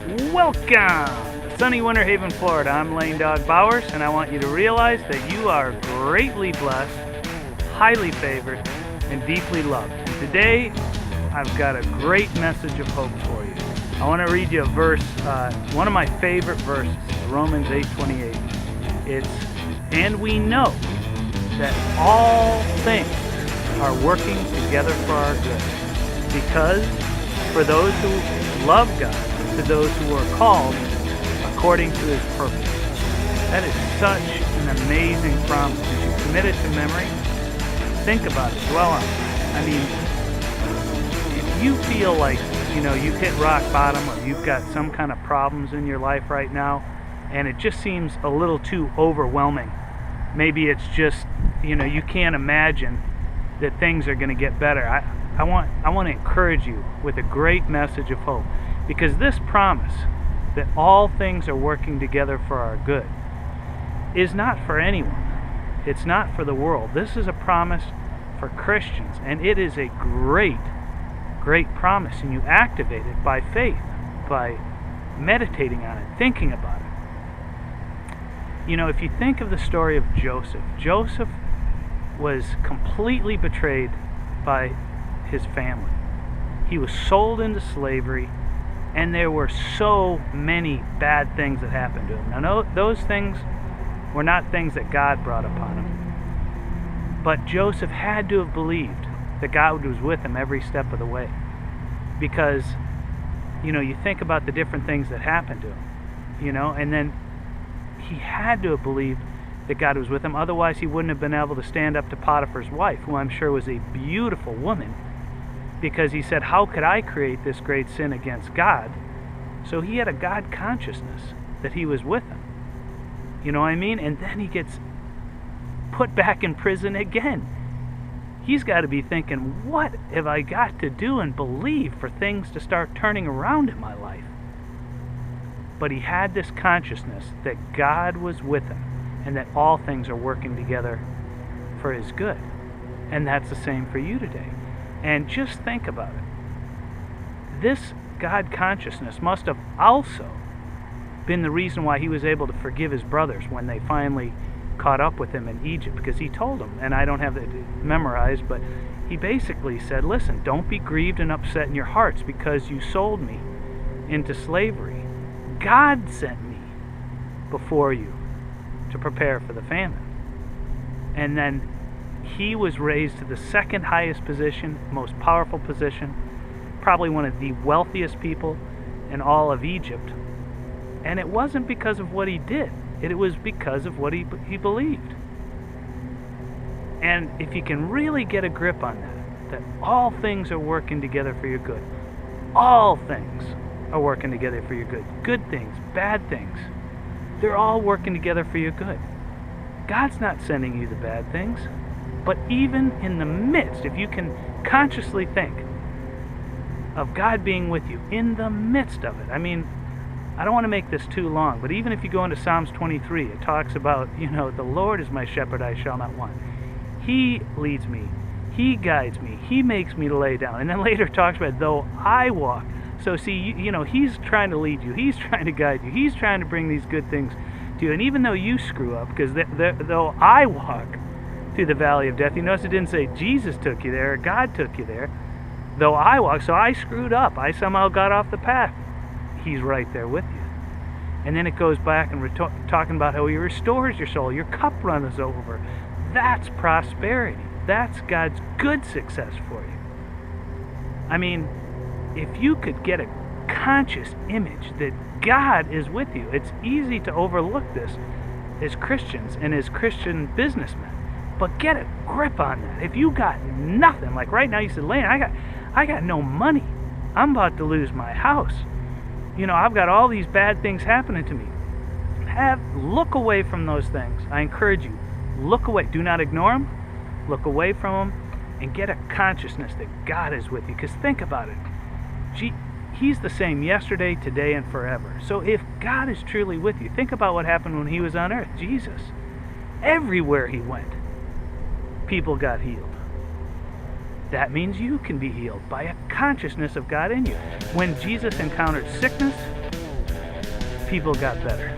Welcome to sunny Winter Haven, Florida. I'm Lane Dawg Bowers, and I want you to realize that you are greatly blessed, highly favored, and deeply loved. And today, I've got a great message of hope for you. I want to read you a verse, one of my favorite verses, Romans 8:28. It's, "And we know that all things are working together for our good, because for those who love God, to those who are called according to his purpose." That is such an amazing promise. If you commit it to memory, think about it, dwell on it. I mean, if you feel like, you've hit rock bottom, or you've got some kind of problems in your life right now, and it just seems a little too overwhelming. Maybe it's just, you can't imagine that things are going to get better. I want to encourage you with a great message of hope, because this promise that all things are working together for our good is not for anyone. It's not for the world. This is a promise for Christians, and it is a great, great promise, and you activate it by faith, by meditating on it, thinking about it. If you think of the story of Joseph was completely betrayed by his family. He was sold into slavery, and there were so many bad things that happened to him. Now, those things were not things that God brought upon him. But Joseph had to have believed that God was with him every step of the way. Because, you think about the different things that happened to him, and then he had to have believed that God was with him. Otherwise, he wouldn't have been able to stand up to Potiphar's wife, who I'm sure was a beautiful woman, because he said, "How could I create this great sin against God?" So he had a God consciousness that he was with him. You know what I mean? And then he gets put back in prison again. He's got to be thinking, what have I got to do and believe for things to start turning around in my life? But he had this consciousness that God was with him, and that all things are working together for his good. And that's the same for you today. And just think about it. This God consciousness must have also been the reason why he was able to forgive his brothers when they finally caught up with him in Egypt, because he told them, and I don't have it memorized, but he basically said, "Listen, don't be grieved and upset in your hearts because you sold me into slavery. God sent me before you to prepare for the famine." And then he was raised to the second highest position, most powerful position, probably one of the wealthiest people in all of Egypt. And it wasn't because of what he did. It was because of what he believed. And if you can really get a grip on that all things are working together for your good. All things are working together for your good. Good things, bad things. They're all working together for your good. God's not sending you the bad things. But even in the midst, if you can consciously think of God being with you in the midst of it. I mean, I don't want to make this too long, but even if you go into Psalms 23, it talks about, "The Lord is my shepherd, I shall not want. He leads me. He guides me. He makes me to lay down." And then later it talks about, "Though I walk." So see, he's trying to lead you. He's trying to guide you. He's trying to bring these good things to you. And even though you screw up, because though I walk through the valley of death, you notice it didn't say Jesus took you there or God took you there. Though I walk, so I screwed up. I somehow got off the path. He's right there with you. And then it goes back and we're talking about how he restores your soul. Your cup runs over. That's prosperity. That's God's good success for you. I mean, if you could get a conscious image that God is with you, it's easy to overlook this as Christians and as Christian businessmen. But get a grip on that. If you got nothing, like right now you said, "Lane, I got no money. I'm about to lose my house. I've got all these bad things happening to me." Look away from those things. I encourage you, look away. Do not ignore them. Look away from them and get a consciousness that God is with you. Because think about it. He's the same yesterday, today, and forever. So if God is truly with you, think about what happened when he was on earth. Jesus. Everywhere he went, people got healed. That means you can be healed by a consciousness of God in you. When Jesus encountered sickness, people got better.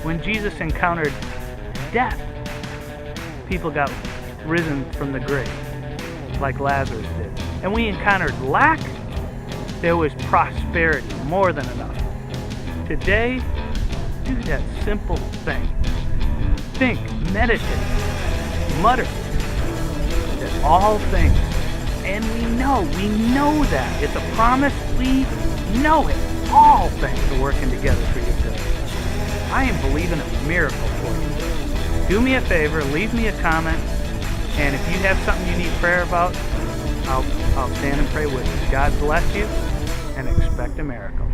When Jesus encountered death, people got risen from the grave, like Lazarus did. And we encountered lack, there was prosperity, more than enough. Today, do that simple thing. Think, meditate, mutter that all things, and we know that. It's a promise, we know it. All things are working together for your good. I am believing a miracle for you. Do me a favor, leave me a comment, and if you have something you need prayer about, I'll stand and pray with you. God bless you, and expect a miracle.